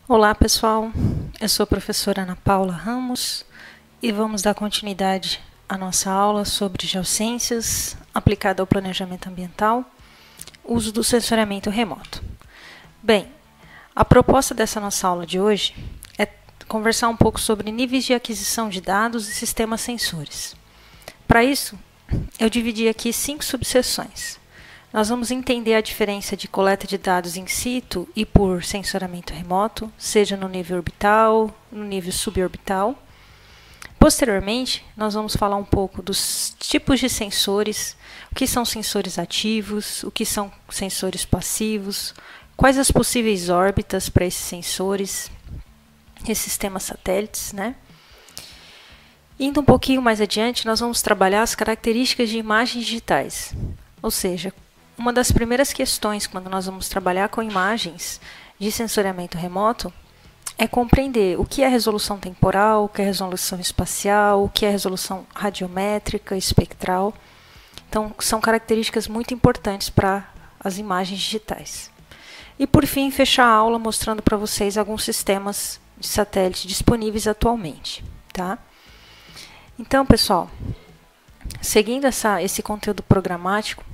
Olá pessoal, eu sou a professora Ana Paula Ramos e vamos dar continuidade à nossa aula sobre geociências aplicada ao planejamento ambiental, uso do sensoriamento remoto. Bem, a proposta dessa nossa aula de hoje é conversar um pouco sobre níveis de aquisição de dados e sistemas sensores. Para isso, eu dividi aqui 5 subseções. Nós vamos entender a diferença de coleta de dados in situ e por sensoriamento remoto, seja no nível orbital, no nível suborbital. Posteriormente, nós vamos falar um pouco dos tipos de sensores, o que são sensores ativos, o que são sensores passivos, quais as possíveis órbitas para esses sensores, esses sistemas satélites, né? Indo um pouquinho mais adiante, nós vamos trabalhar as características de imagens digitais, ou seja, uma das primeiras questões quando nós vamos trabalhar com imagens de sensoriamento remoto é compreender o que é resolução temporal, o que é resolução espacial, o que é resolução radiométrica, espectral. Então, são características muito importantes para as imagens digitais. E, por fim, fechar a aula mostrando para vocês alguns sistemas de satélite disponíveis atualmente, tá? Então, pessoal, seguindo esse conteúdo programático,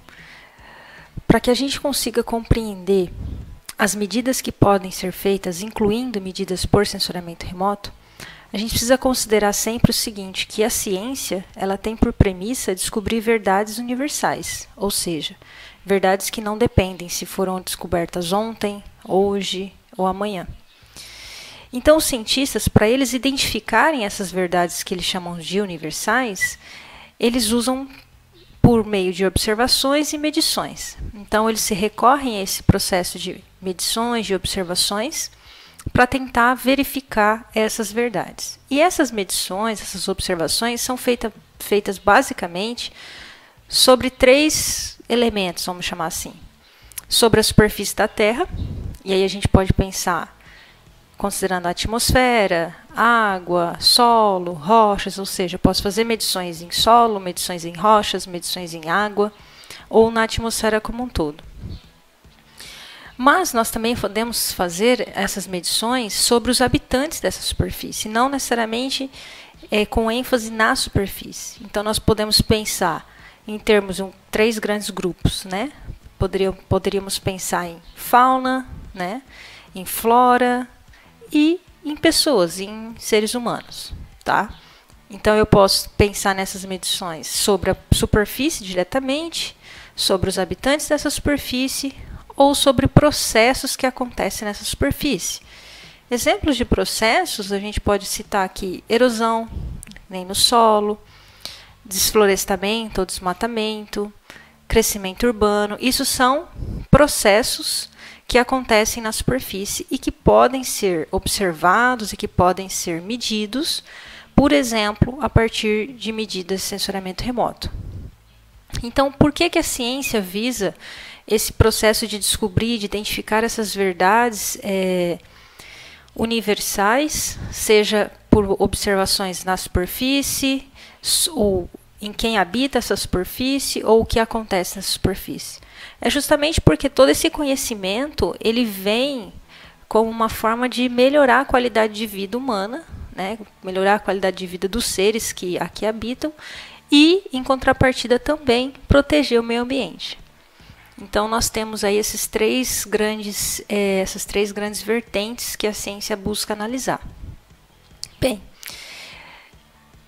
para que a gente consiga compreender as medidas que podem ser feitas, incluindo medidas por sensoriamento remoto, a gente precisa considerar sempre o seguinte, que a ciência ela tem por premissa descobrir verdades universais, ou seja, verdades que não dependem se foram descobertas ontem, hoje ou amanhã. Então, os cientistas, para eles identificarem essas verdades que eles chamam de universais, eles usam por meio de observações e medições. Então, eles se recorrem a esse processo de medições, de observações, para tentar verificar essas verdades. E essas medições, essas observações, são feitas basicamente sobre 3 elementos, vamos chamar assim. Sobre a superfície da Terra, e aí a gente pode pensar considerando a atmosfera, água, solo, rochas, ou seja, eu posso fazer medições em solo, medições em rochas, medições em água, ou na atmosfera como um todo. Mas nós também podemos fazer essas medições sobre os habitantes dessa superfície, não necessariamente com ênfase na superfície. Então, nós podemos pensar em termos de 3 grandes grupos, né? Poderíamos pensar em fauna, né? Em flora, e em pessoas, em seres humanos, tá? Então, eu posso pensar nessas medições sobre a superfície diretamente, sobre os habitantes dessa superfície, ou sobre processos que acontecem nessa superfície. Exemplos de processos, a gente pode citar aqui erosão, nem no solo, desflorestamento ou desmatamento, crescimento urbano. Isso são processos que acontecem na superfície e que podem ser observados e que podem ser medidos, por exemplo, a partir de medidas de sensoriamento remoto. Então, por que a ciência visa esse processo de descobrir, de identificar essas verdades universais, seja por observações na superfície, ou em quem habita essa superfície, ou o que acontece nessa superfície? É justamente porque todo esse conhecimento ele vem como uma forma de melhorar a qualidade de vida humana, né? Melhorar a qualidade de vida dos seres que aqui habitam e, em contrapartida, também proteger o meio ambiente. Então, nós temos aí essas três grandes vertentes que a ciência busca analisar. Bem,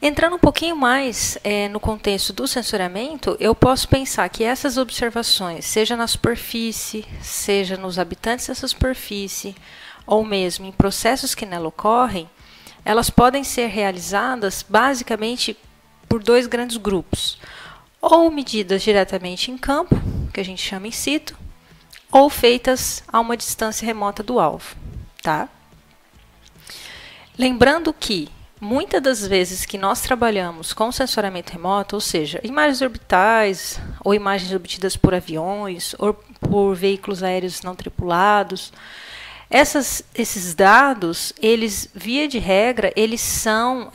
entrando um pouquinho mais no contexto do sensoriamento, eu posso pensar que essas observações, seja na superfície, seja nos habitantes dessa superfície, ou mesmo em processos que nela ocorrem, elas podem ser realizadas basicamente por 2 grandes grupos. Ou medidas diretamente em campo, que a gente chama in situ, ou feitas a uma distância remota do alvo, tá? Lembrando que muitas das vezes que nós trabalhamos com sensoriamento remoto, ou seja, imagens orbitais ou imagens obtidas por aviões ou por veículos aéreos não tripulados, esses dados, eles, via de regra, eles são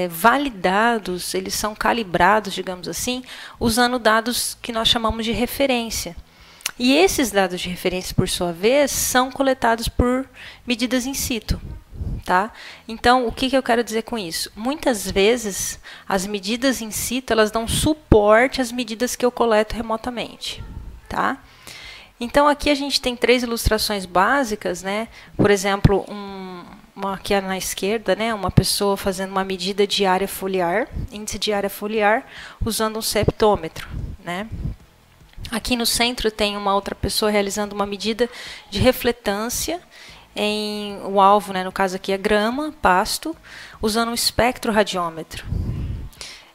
validados, eles são calibrados, digamos assim, usando dados que nós chamamos de referência. E esses dados de referência, por sua vez, são coletados por medidas in situ. Tá? Então, o que eu quero dizer com isso? Muitas vezes, as medidas in situ, elas dão suporte às medidas que eu coleto remotamente. Tá? Então, aqui a gente tem 3 ilustrações básicas, né? Por exemplo, aqui na esquerda, né? Uma pessoa fazendo uma medida de área foliar, índice de área foliar, usando um septômetro, né? Aqui no centro tem uma outra pessoa realizando uma medida de refletância em o alvo, né? No caso aqui é grama, pasto, usando um espectroradiômetro.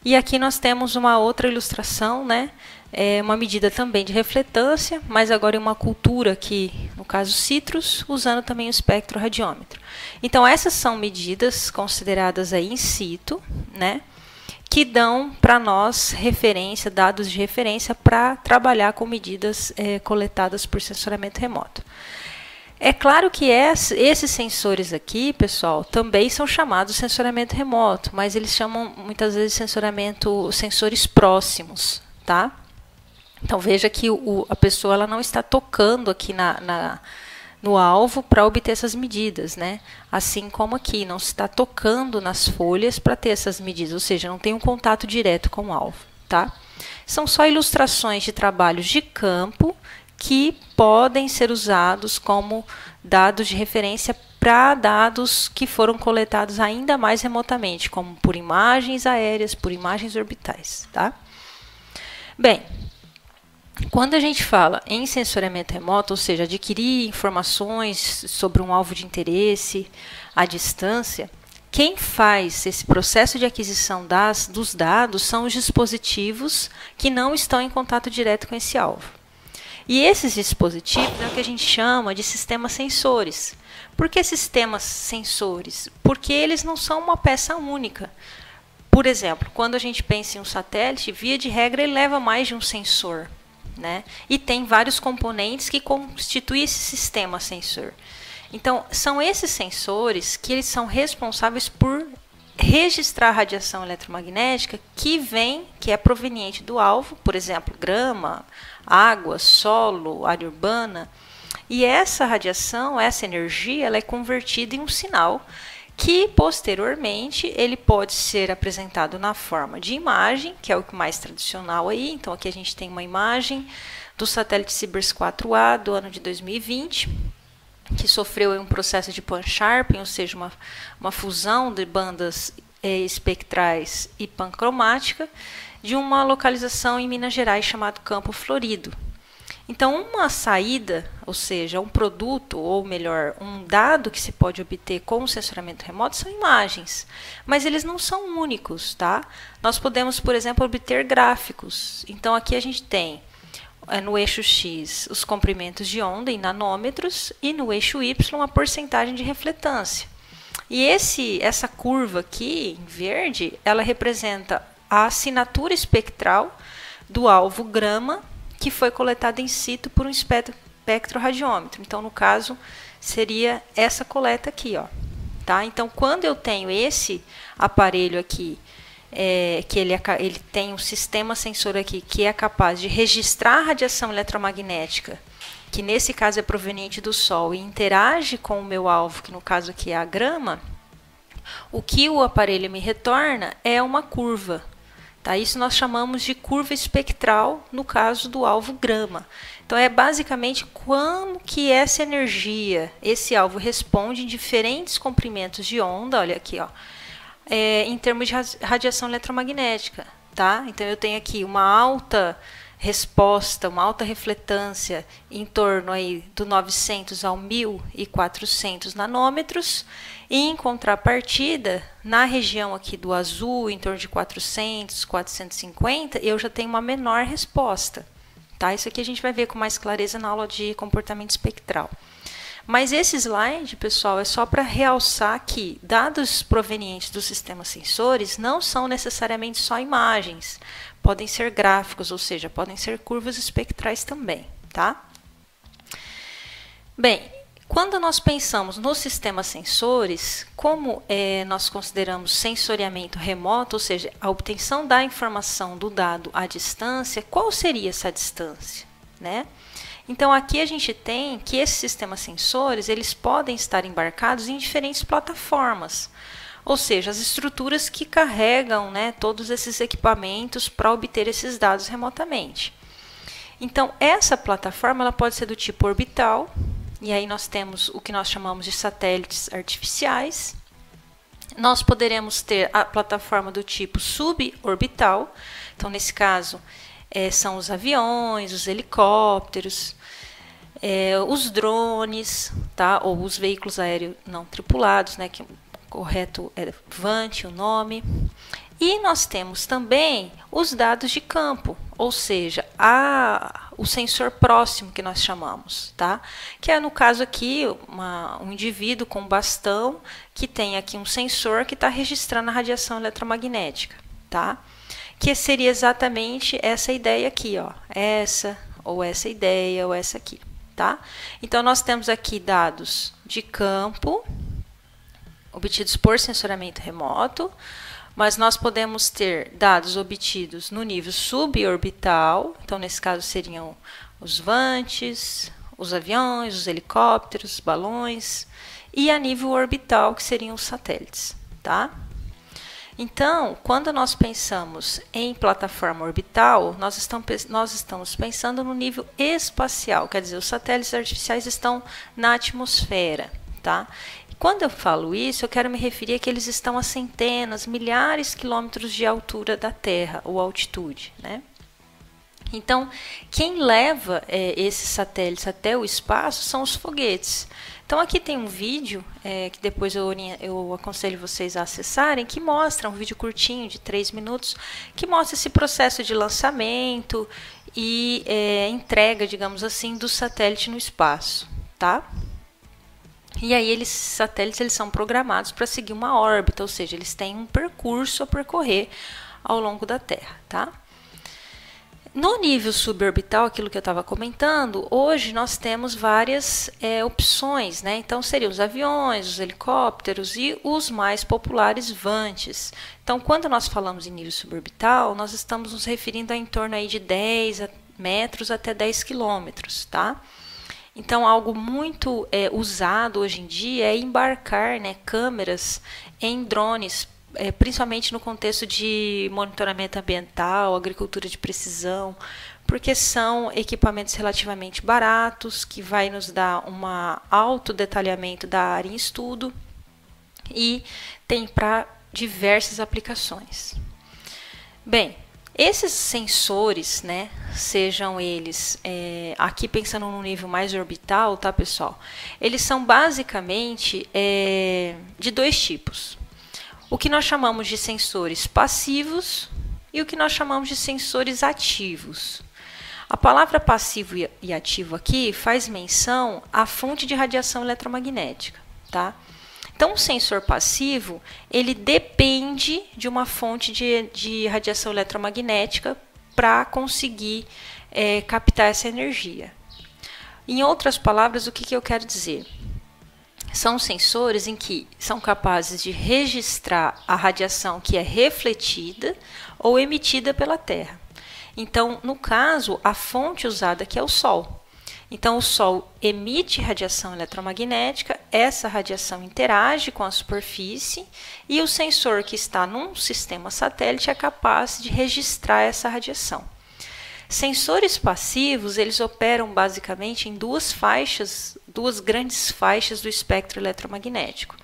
E aqui nós temos uma outra ilustração, né? Uma medida também de refletância, mas agora em uma cultura aqui, no caso citros, usando também o espectroradiômetro. Então, essas são medidas consideradas aí in situ, né, que dão para nós referência, dados de referência para trabalhar com medidas coletadas por sensoramento remoto. É claro que esses sensores aqui, pessoal, também são chamados de sensoramento remoto, mas eles chamam muitas vezes de sensores próximos, tá? Então, veja que a pessoa ela não está tocando aqui no alvo para obter essas medidas, né? Assim como aqui, não está tocando nas folhas para ter essas medidas, ou seja, não tem um contato direto com o alvo, tá? São só ilustrações de trabalhos de campo que podem ser usados como dados de referência para dados que foram coletados ainda mais remotamente, como por imagens aéreas, por imagens orbitais, tá? Bem, quando a gente fala em sensoriamento remoto, ou seja, adquirir informações sobre um alvo de interesse à distância, quem faz esse processo de aquisição dos dados são os dispositivos que não estão em contato direto com esse alvo. E esses dispositivos é o que a gente chama de sistemas sensores. Por que sistemas sensores? Porque eles não são uma peça única. Por exemplo, quando a gente pensa em um satélite, via de regra ele leva mais de um sensor, né? E tem vários componentes que constituem esse sistema sensor. Então, são esses sensores que eles são responsáveis por registrar a radiação eletromagnética que é proveniente do alvo, por exemplo, grama, água, solo, área urbana. E essa radiação, essa energia, ela é convertida em um sinal que, posteriormente, ele pode ser apresentado na forma de imagem, que é o mais tradicional aí. Então, aqui a gente tem uma imagem do satélite Sibers 4A do ano de 2020, que sofreu um processo de pan-sharping, ou seja, uma fusão de bandas espectrais e pancromática, de uma localização em Minas Gerais chamado Campo Florido. Então, uma saída, ou seja, um produto, ou melhor, um dado que se pode obter com o sensoramento remoto são imagens, mas eles não são únicos, tá? Nós podemos, por exemplo, obter gráficos. Então, aqui a gente tem no eixo X os comprimentos de onda em nanômetros e no eixo Y a porcentagem de refletância. E essa curva aqui, em verde, ela representa a assinatura espectral do alvo grama que foi coletada in situ por um espectroradiômetro. Então, no caso, seria essa coleta aqui, ó. Tá? Então, quando eu tenho esse aparelho aqui, que ele tem um sistema sensor aqui que é capaz de registrar a radiação eletromagnética, que nesse caso é proveniente do Sol, e interage com o meu alvo, que no caso aqui é a grama, o que o aparelho me retorna é uma curva. Tá? Isso nós chamamos de curva espectral no caso do alvo grama. Então, é basicamente como que essa energia, esse alvo responde em diferentes comprimentos de onda, olha aqui, ó, em termos de radiação eletromagnética. Tá? Então, eu tenho aqui uma alta resposta, uma alta refletância em torno aí do 900 ao 1400 nanômetros, e em contrapartida, na região aqui do azul, em torno de 400, 450, eu já tenho uma menor resposta. Tá? Isso aqui a gente vai ver com mais clareza na aula de comportamento espectral. Mas esse slide, pessoal, é só para realçar que dados provenientes dos sistemas sensores não são necessariamente só imagens. Podem ser gráficos, ou seja, podem ser curvas espectrais também. Tá? Bem, quando nós pensamos nos sistemas sensores, como nós consideramos sensoriamento remoto, ou seja, a obtenção da informação do dado à distância, qual seria essa distância, né? Então aqui a gente tem que esses sistemas sensores, eles podem estar embarcados em diferentes plataformas, ou seja, as estruturas que carregam, né, todos esses equipamentos para obter esses dados remotamente. Então essa plataforma ela pode ser do tipo orbital, e aí nós temos o que nós chamamos de satélites artificiais. Nós poderemos ter a plataforma do tipo suborbital, então nesse caso são os aviões, os helicópteros, os drones, tá? Ou os veículos aéreos não tripulados, né? Que o correto é VANT, o nome. E nós temos também os dados de campo, ou seja, o sensor próximo que nós chamamos, tá? Que é no caso aqui um indivíduo com bastão que tem aqui um sensor que está registrando a radiação eletromagnética, tá? Que seria exatamente essa ideia aqui, ó, essa ideia ou essa aqui, tá? Então nós temos aqui dados de campo obtidos por sensoramento remoto. Mas nós podemos ter dados obtidos no nível suborbital, então nesse caso seriam os VANTs, os aviões, os helicópteros, os balões, e a nível orbital, que seriam os satélites, tá? Então, quando nós pensamos em plataforma orbital, nós estamos pensando no nível espacial, quer dizer, os satélites artificiais estão na atmosfera, tá? Quando eu falo isso, eu quero me referir a que eles estão a centenas, milhares de quilômetros de altura da Terra, ou altitude, né? Então, quem leva esses satélites até o espaço são os foguetes. Então, aqui tem um vídeo, que depois eu aconselho vocês a acessarem, que mostra um vídeo curtinho, de 3 minutos, que mostra esse processo de lançamento e entrega, digamos assim, do satélite no espaço, tá? E aí esses satélites eles são programados para seguir uma órbita, ou seja, eles têm um percurso a percorrer ao longo da Terra, tá? No nível suborbital, aquilo que eu estava comentando, hoje nós temos várias opções, né? Então seriam os aviões, os helicópteros e os mais populares VANTs. Então quando nós falamos em nível suborbital, nós estamos nos referindo a em torno aí de 10 metros até 10 quilômetros, tá? Então, algo muito usado hoje em dia é embarcar, né, câmeras em drones, principalmente no contexto de monitoramento ambiental, agricultura de precisão, porque são equipamentos relativamente baratos, que vai nos dar um alto detalhamento da área em estudo e tem para diversas aplicações. Bem, esses sensores, né, sejam eles, aqui pensando no nível mais orbital, tá, pessoal? Eles são basicamente de dois tipos. O que nós chamamos de sensores passivos e o que nós chamamos de sensores ativos. A palavra passivo e ativo aqui faz menção à fonte de radiação eletromagnética, tá? Então, o sensor passivo, ele depende de uma fonte de radiação eletromagnética para conseguir captar essa energia. Em outras palavras, o que eu quero dizer? São sensores em que são capazes de registrar a radiação que é refletida ou emitida pela Terra. Então, no caso, a fonte usada aqui é o Sol. Então, o Sol emite radiação eletromagnética, essa radiação interage com a superfície e o sensor que está num sistema satélite é capaz de registrar essa radiação. Sensores passivos, eles operam basicamente em duas grandes faixas do espectro eletromagnético.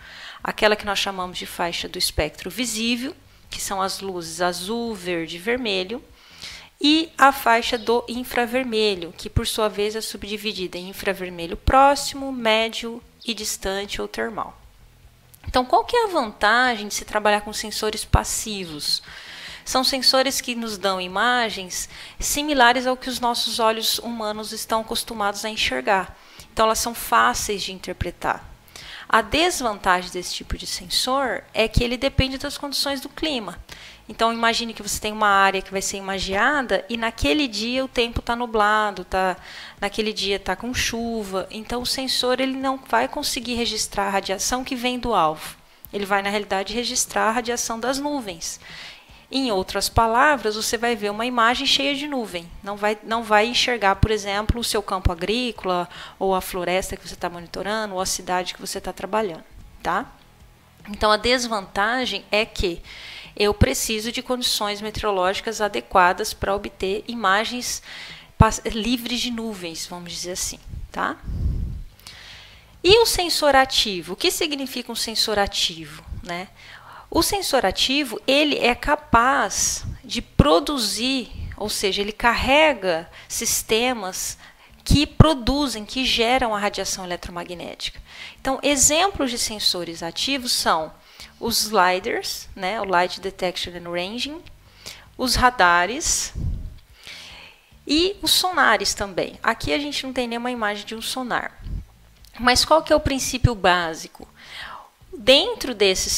Aquela que nós chamamos de faixa do espectro visível, que são as luzes azul, verde e vermelho, e a faixa do infravermelho, que por sua vez é subdividida em infravermelho próximo, médio e distante ou termal. Então, qual que é a vantagem de se trabalhar com sensores passivos? São sensores que nos dão imagens similares ao que os nossos olhos humanos estão acostumados a enxergar. Então, elas são fáceis de interpretar. A desvantagem desse tipo de sensor é que ele depende das condições do clima. Então, imagine que você tem uma área que vai ser imagiada e naquele dia o tempo está nublado, naquele dia está com chuva. Então, o sensor ele não vai conseguir registrar a radiação que vem do alvo. Ele vai, na realidade, registrar a radiação das nuvens. Em outras palavras, você vai ver uma imagem cheia de nuvem. Não vai enxergar, por exemplo, o seu campo agrícola, ou a floresta que você está monitorando, ou a cidade que você está trabalhando, tá? Então, a desvantagem é que eu preciso de condições meteorológicas adequadas para obter imagens livres de nuvens, vamos dizer assim, tá? E o sensor ativo? O que significa um sensor ativo, né? O sensor ativo, ele é capaz de produzir, ou seja, ele carrega sistemas que produzem, que geram a radiação eletromagnética. Então, exemplos de sensores ativos são os LiDARs, né, o Light Detection and Ranging, os radares e os sonares também. Aqui a gente não tem nenhuma imagem de um sonar. Mas qual que é o princípio básico? Dentro desses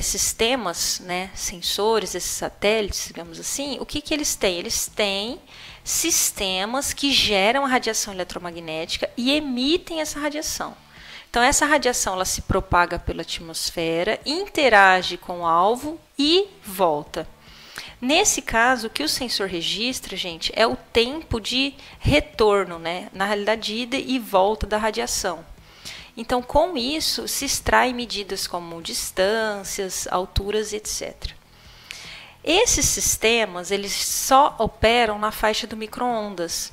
sistemas, né, sensores, esses satélites, digamos assim, o que eles têm? Eles têm sistemas que geram a radiação eletromagnética e emitem essa radiação. Então, essa radiação ela se propaga pela atmosfera, interage com o alvo e volta. Nesse caso, o que o sensor registra, gente, é o tempo de retorno, né, na realidade, ida e volta da radiação. Então, com isso, se extraem medidas como distâncias, alturas, etc. Esses sistemas, eles só operam na faixa do micro-ondas.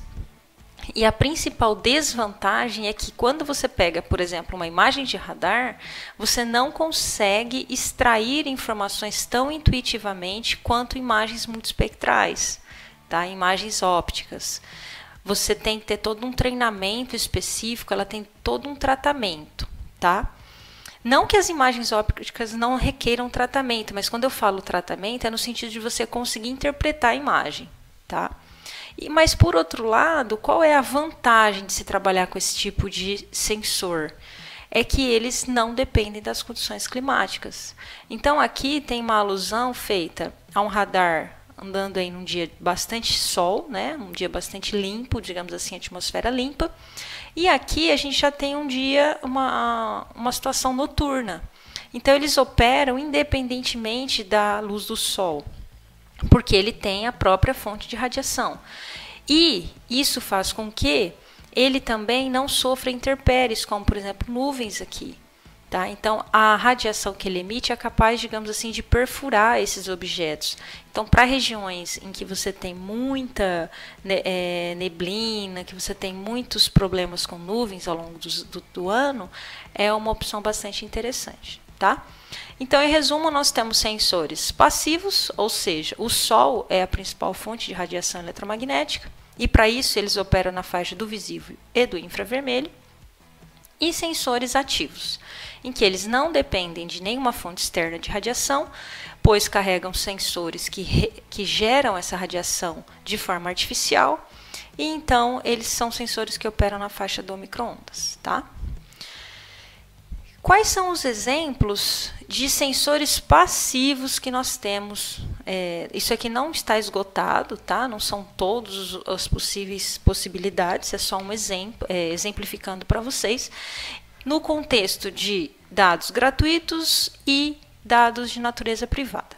E a principal desvantagem é que quando você pega, por exemplo, uma imagem de radar, você não consegue extrair informações tão intuitivamente quanto imagens multiespectrais, tá? Imagens ópticas. Você tem que ter todo um treinamento específico, ela tem todo um tratamento, tá? Não que as imagens ópticas não requeiram tratamento, mas quando eu falo tratamento é no sentido de você conseguir interpretar a imagem, tá? Mas, por outro lado, qual é a vantagem de se trabalhar com esse tipo de sensor? É que eles não dependem das condições climáticas. Então, aqui tem uma alusão feita a um radar andando aí num dia bastante sol, né? Um dia bastante limpo, digamos assim, atmosfera limpa. E aqui a gente já tem um dia, uma situação noturna. Então, eles operam independentemente da luz do sol, porque ele tem a própria fonte de radiação. E isso faz com que ele também não sofra intempéries, como, por exemplo, nuvens aqui. Tá? Então, a radiação que ele emite é capaz, digamos assim, de perfurar esses objetos. Então, para regiões em que você tem muita neblina, que você tem muitos problemas com nuvens ao longo do ano, é uma opção bastante interessante. Tá? Então, em resumo, nós temos sensores passivos, ou seja, o Sol é a principal fonte de radiação eletromagnética, e para isso eles operam na faixa do visível e do infravermelho, e sensores ativos, em que eles não dependem de nenhuma fonte externa de radiação, pois carregam sensores que geram essa radiação de forma artificial, e então eles são sensores que operam na faixa do micro-ondas, tá? Quais são os exemplos de sensores passivos que nós temos? Isso aqui não está esgotado, tá? Não são todas as possibilidades, é só um exemplo, exemplificando para vocês, no contexto de dados gratuitos e dados de natureza privada.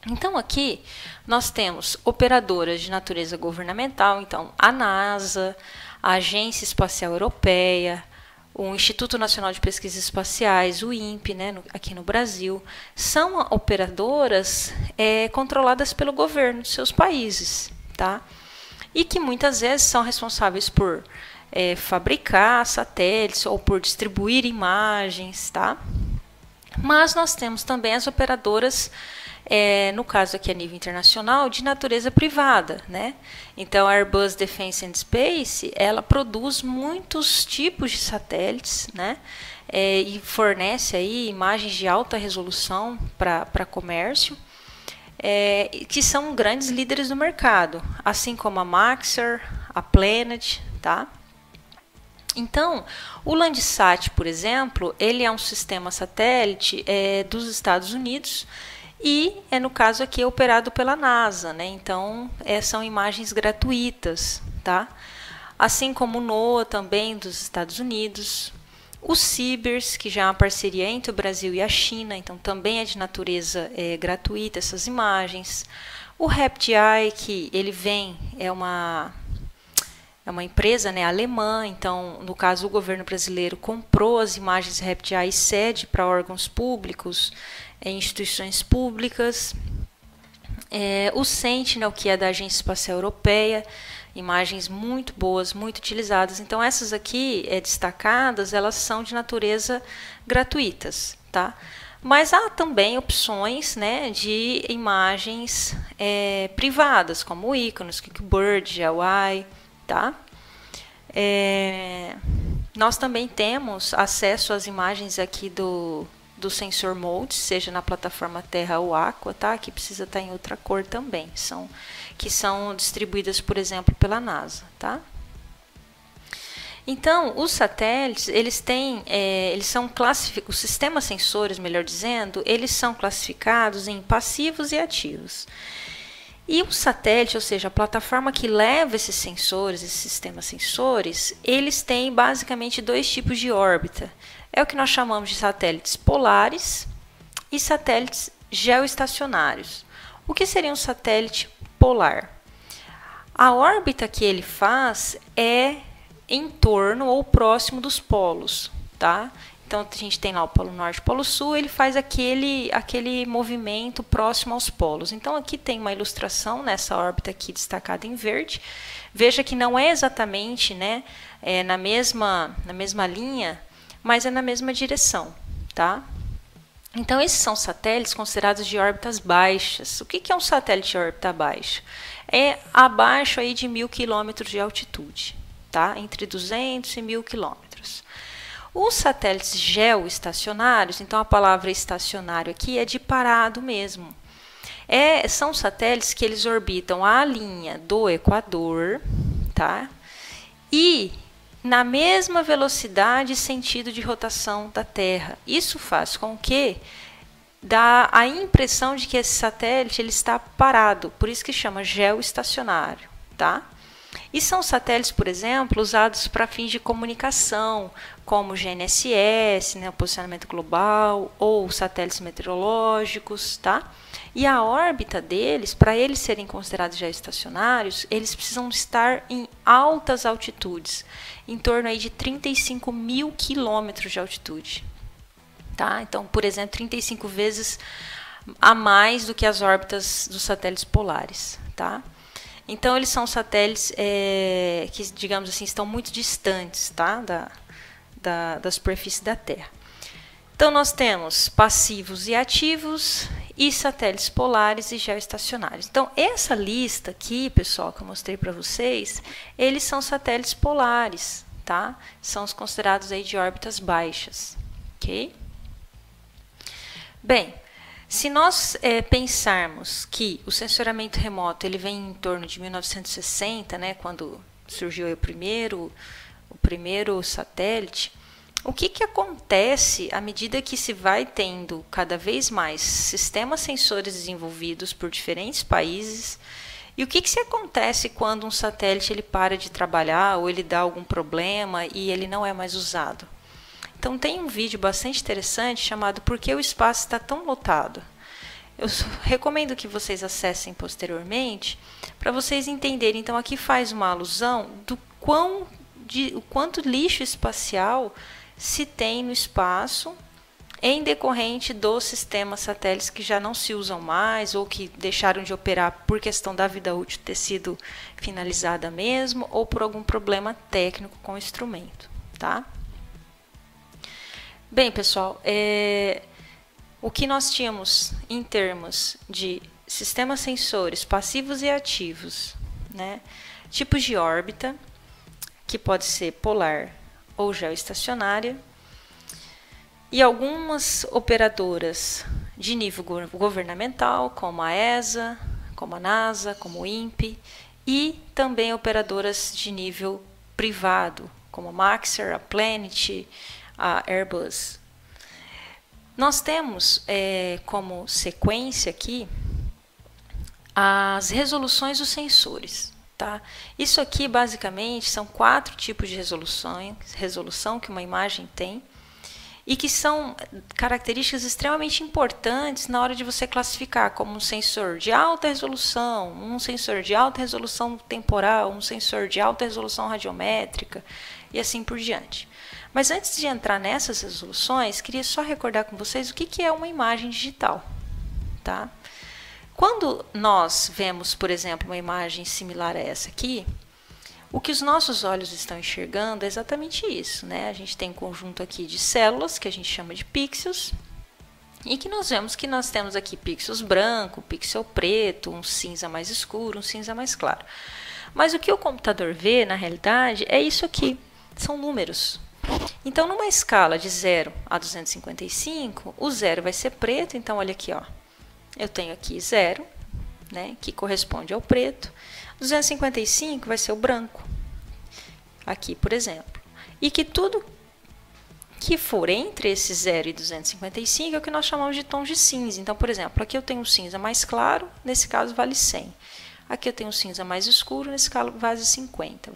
Então, aqui nós temos operadoras de natureza governamental, então a NASA, a Agência Espacial Europeia, o Instituto Nacional de Pesquisas Espaciais, o INPE, né, aqui no Brasil, são operadoras controladas pelo governo de seus países, tá? E que muitas vezes são responsáveis por fabricar satélites ou por distribuir imagens, tá? Mas nós temos também as operadoras, no caso aqui a nível internacional, de natureza privada, né? Então, a Airbus Defence and Space, ela produz muitos tipos de satélites, né? E fornece aí imagens de alta resolução para comércio, que são grandes líderes do mercado, assim como a Maxar, a Planet, tá? Então, o Landsat, por exemplo, ele é um sistema satélite dos Estados Unidos e no caso aqui operado pela NASA, né? Então, são imagens gratuitas, tá? Assim como o NOAA também dos Estados Unidos, O CIBERS, que já é uma parceria entre o Brasil e a China, então também é de natureza gratuita essas imagens. O HapDI, que ele vem, é uma empresa, né, alemã, então, no caso, o governo brasileiro comprou as imagens HapDI e cede para órgãos públicos, instituições públicas. O Sentinel, que é da Agência Espacial Europeia, imagens muito boas, muito utilizadas. Então, essas aqui destacadas, elas são de natureza gratuitas, tá? Mas há também opções, né, de imagens privadas, como o Iconos, Geekbird, Huawei, tá? Nós também temos acesso às imagens aqui do Sensor Mode, seja na plataforma Terra ou Aqua, tá? Que precisa estar em outra cor também, que são distribuídas, por exemplo, pela NASA, tá? Então, os satélites, eles são classificados, os sistemas sensores, melhor dizendo, eles são classificados em passivos e ativos. E o satélite, ou seja, a plataforma que leva esses sensores, esses sistemas sensores, eles têm basicamente dois tipos de órbita. É o que nós chamamos de satélites polares e satélites geoestacionários. O que seria um satélite polar? A órbita que ele faz é em torno ou próximo dos polos, tá? Então, a gente tem lá o Polo Norte e o Polo Sul, ele faz aquele movimento próximo aos polos. Então, aqui tem uma ilustração nessa órbita aqui destacada em verde. Veja que não é exatamente, né, na mesma linha, mas é na mesma direção, tá? Então, esses são satélites considerados de órbitas baixas. O que é um satélite de órbita baixa? É abaixo aí de 1.000 km de altitude, tá? Entre 200 e 1.000 km. Os satélites geoestacionários, então a palavra estacionário aqui é de parado mesmo. São satélites que eles orbitam a linha do Equador, tá? E na mesma velocidade e sentido de rotação da Terra. Isso faz com que dá a impressão de que esse satélite ele está parado, por isso que chama geoestacionário, tá? E são satélites, por exemplo, usados para fins de comunicação, como o GNSS, né, o posicionamento global, ou satélites meteorológicos, tá? E a órbita deles, para eles serem considerados geoestacionários, eles precisam estar em altas altitudes, em torno aí de 35.000 quilômetros de altitude, tá? Então, por exemplo, 35 vezes a mais do que as órbitas dos satélites polares, tá? Então, eles são satélites que, digamos assim, estão muito distantes, tá? da superfície da Terra. Então, nós temos passivos e ativos e satélites polares e geoestacionários. Então, essa lista aqui, pessoal, que eu mostrei para vocês, eles são satélites polares, tá? São os considerados aí de órbitas baixas, ok? Bem, se nós pensarmos que o sensoramento remoto ele vem em torno de 1960, né, quando surgiu o primeiro satélite, o que acontece à medida que se vai tendo cada vez mais sistemas sensores desenvolvidos por diferentes países? E o que se acontece quando um satélite ele para de trabalhar ou ele dá algum problema e ele não é mais usado? Então, tem um vídeo bastante interessante chamado Por que o espaço está tão lotado? Eu recomendo que vocês acessem posteriormente para vocês entenderem. Então, aqui faz uma alusão do o quanto lixo espacial se tem no espaço em decorrente dos sistemas satélites que já não se usam mais ou que deixaram de operar por questão da vida útil ter sido finalizada mesmo ou por algum problema técnico com o instrumento, tá? Bem, pessoal, o que nós tínhamos em termos de sistemas sensores passivos e ativos, né? Tipos de órbita, que pode ser polar ou geoestacionária, e algumas operadoras de nível governamental, como a ESA, como a NASA, como o INPE, e também operadoras de nível privado, como a Maxar, a Planet, a Airbus. Nós temos como sequência aqui as resoluções dos sensores, Tá? Isso aqui, basicamente, são 4 tipos de resolução que uma imagem tem e que são características extremamente importantes na hora de você classificar como um sensor de alta resolução, um sensor de alta resolução temporal, um sensor de alta resolução radiométrica e assim por diante. Mas antes de entrar nessas resoluções, queria só recordar com vocês o que é uma imagem digital. Tá? Quando nós vemos, por exemplo, uma imagem similar a essa aqui, o que os nossos olhos estão enxergando é exatamente isso, né? A gente tem um conjunto aqui de células, que a gente chama de pixels, e que nós vemos que nós temos aqui pixels branco, pixel preto, um cinza mais escuro, um cinza mais claro. Mas o que o computador vê, na realidade, é isso aqui, são números. Então, numa escala de 0 a 255, o 0 vai ser preto, então olha aqui, ó. Eu tenho aqui 0, né, que corresponde ao preto. 255 vai ser o branco, aqui, por exemplo. E que tudo que for entre esse 0 e 255 é o que nós chamamos de tons de cinza. Então, por exemplo, aqui eu tenho um cinza mais claro, nesse caso vale 100. Aqui eu tenho um cinza mais escuro, nesse caso vale 50.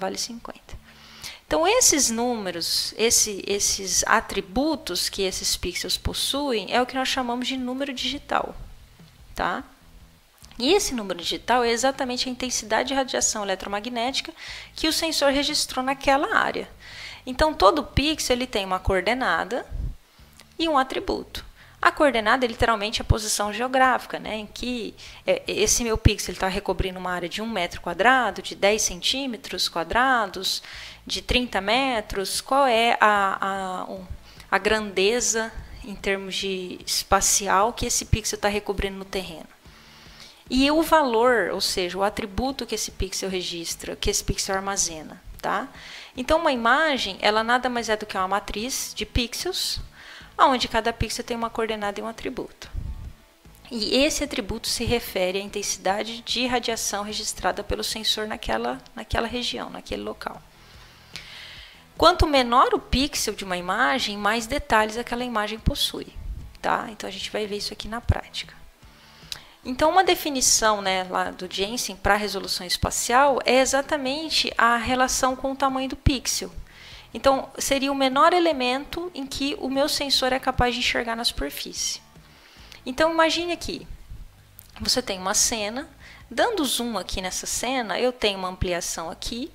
Então, esses números, esses atributos que esses pixels possuem, é o que nós chamamos de número digital. Tá? E esse número digital é exatamente a intensidade de radiação eletromagnética que o sensor registrou naquela área. Então, todo pixel ele tem uma coordenada e um atributo. A coordenada é literalmente a posição geográfica, né, em que esse meu pixel está recobrindo uma área de 1 metro quadrado, de 10 centímetros quadrados, de 30 metros. Qual é a grandeza em termos de espacial que esse pixel está recobrindo no terreno. E o valor, ou seja, o atributo que esse pixel registra, que esse pixel armazena. Tá? Então, uma imagem, ela nada mais é do que uma matriz de pixels, onde cada pixel tem uma coordenada e um atributo. E esse atributo se refere à intensidade de radiação registrada pelo sensor naquela região, naquele local. Quanto menor o pixel de uma imagem, mais detalhes aquela imagem possui. Tá? Então, a gente vai ver isso aqui na prática. Então, uma definição, né, lá do Jensen para a resolução espacial é exatamente a relação com o tamanho do pixel. Então, seria o menor elemento em que o meu sensor é capaz de enxergar na superfície. Então, imagine aqui, você tem uma cena, dando zoom aqui nessa cena, eu tenho uma ampliação aqui.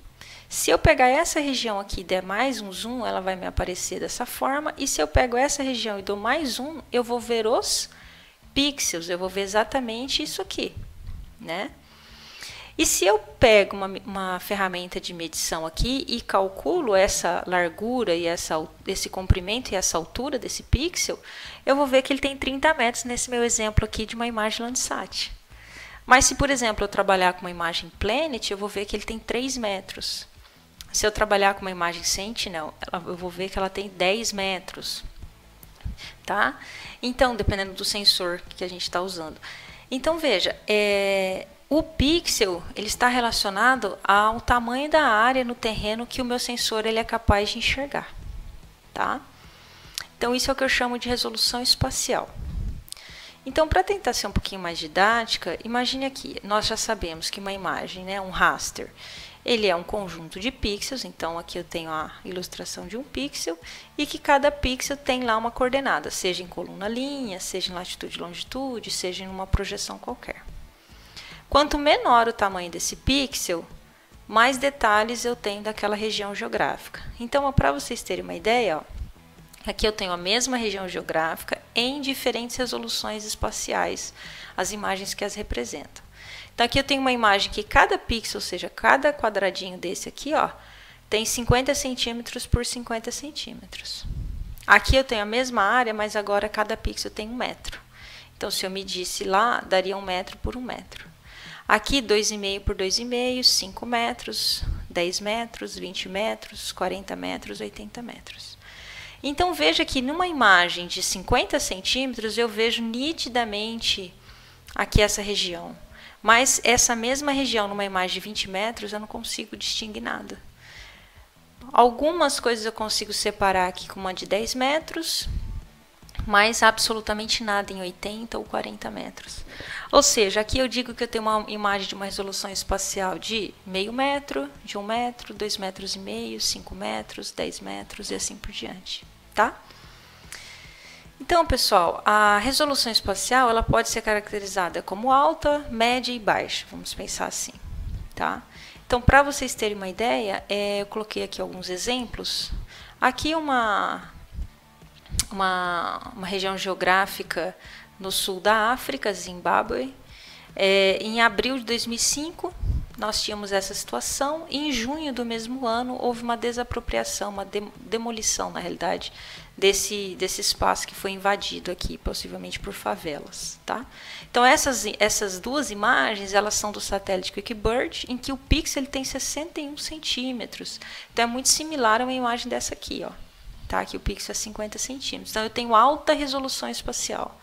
Se eu pegar essa região aqui e der mais um zoom, ela vai me aparecer dessa forma. E se eu pego essa região e dou mais um, eu vou ver os pixels, eu vou ver exatamente isso aqui, né? E se eu pego uma ferramenta de medição aqui e calculo essa largura e esse comprimento e essa altura desse pixel, eu vou ver que ele tem 30 metros nesse meu exemplo aqui de uma imagem Landsat. Mas se, por exemplo, eu trabalhar com uma imagem Planet, eu vou ver que ele tem 3 metros. Se eu trabalhar com uma imagem Sentinel, eu vou ver que ela tem 10 metros. Tá? Então, dependendo do sensor que a gente está usando. Então, veja, o pixel ele está relacionado ao tamanho da área no terreno que o meu sensor ele é capaz de enxergar. Tá? Então, isso é o que eu chamo de resolução espacial. Então, para tentar ser um pouquinho mais didática, imagine aqui, nós já sabemos que uma imagem, né, um raster, ele é um conjunto de pixels, então aqui eu tenho a ilustração de um pixel, e que cada pixel tem lá uma coordenada, seja em coluna linha, seja em latitude e longitude, seja em uma projeção qualquer. Quanto menor o tamanho desse pixel, mais detalhes eu tenho daquela região geográfica. Então, para vocês terem uma ideia, ó, aqui eu tenho a mesma região geográfica em diferentes resoluções espaciais, as imagens que as representam. Então, aqui eu tenho uma imagem que cada pixel, ou seja, cada quadradinho desse aqui, ó, tem 50 centímetros por 50 centímetros. Aqui eu tenho a mesma área, mas agora cada pixel tem 1 metro. Então, se eu medisse lá, daria 1 metro por 1 metro. Aqui, 2,5 por 2,5, 5 metros, 10 metros, 20 metros, 40 metros, 80 metros. Então, veja que numa imagem de 50 centímetros, eu vejo nitidamente aqui essa região. Mas essa mesma região, numa imagem de 20 metros, eu não consigo distinguir nada. Algumas coisas eu consigo separar aqui com uma de 10 metros, mas absolutamente nada em 80 ou 40 metros. Ou seja, aqui eu digo que eu tenho uma imagem de uma resolução espacial de meio metro, de 1 metro, 2,5 metros, 5 metros, 10 metros e assim por diante, tá? Então, pessoal, a resolução espacial ela pode ser caracterizada como alta, média e baixa, vamos pensar assim, tá? Então, para vocês terem uma ideia, eu coloquei aqui alguns exemplos. Aqui uma região geográfica no sul da África, Zimbábue. Em abril de 2005, nós tínhamos essa situação, e em junho do mesmo ano houve uma desapropriação, uma demolição, na realidade, desse espaço que foi invadido aqui, possivelmente por favelas, tá? Então, essas duas imagens, elas são do satélite QuickBird, em que o pixel tem 61 centímetros. Então, é muito similar a uma imagem dessa aqui, ó. Tá? Aqui o pixel é 50 centímetros. Então, eu tenho alta resolução espacial.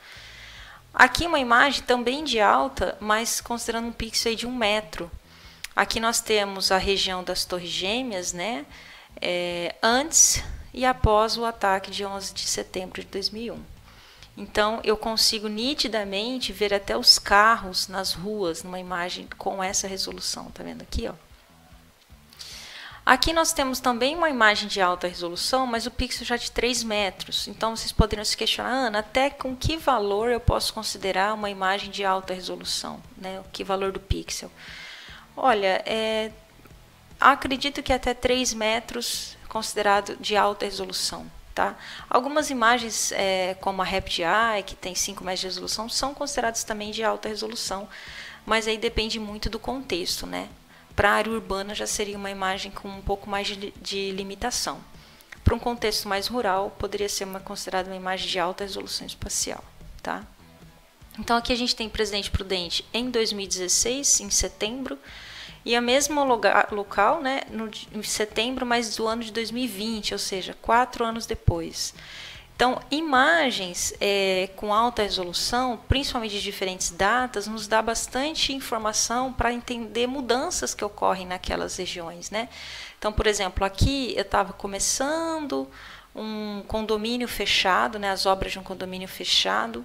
Aqui uma imagem também de alta, mas considerando um pixel aí de 1 metro. Aqui nós temos a região das Torres Gêmeas, né? Antes e após o ataque de 11 de setembro de 2001. Então, eu consigo nitidamente ver até os carros nas ruas, numa imagem com essa resolução. Tá vendo aqui, ó? Aqui nós temos também uma imagem de alta resolução, mas o pixel já de 3 metros. Então, vocês poderiam se questionar, Ana, até com que valor eu posso considerar uma imagem de alta resolução? Né? Que valor do pixel? Olha, acredito que até 3 metros considerado de alta resolução. Tá? Algumas imagens, como a Rapid Eye, que tem 5 metros de resolução, são consideradas também de alta resolução, mas aí depende muito do contexto, né? Para a área urbana já seria uma imagem com um pouco mais de limitação. Para um contexto mais rural, poderia ser considerada uma imagem de alta resolução espacial. Tá? Então, aqui a gente tem Presidente Prudente em 2016, em setembro, e a mesma local, né, em setembro, mas do ano de 2020, ou seja, 4 anos depois. Então, imagens com alta resolução, principalmente de diferentes datas, nos dá bastante informação para entender mudanças que ocorrem naquelas regiões, né? Então, por exemplo, aqui eu estava começando um condomínio fechado, né, as obras de um condomínio fechado,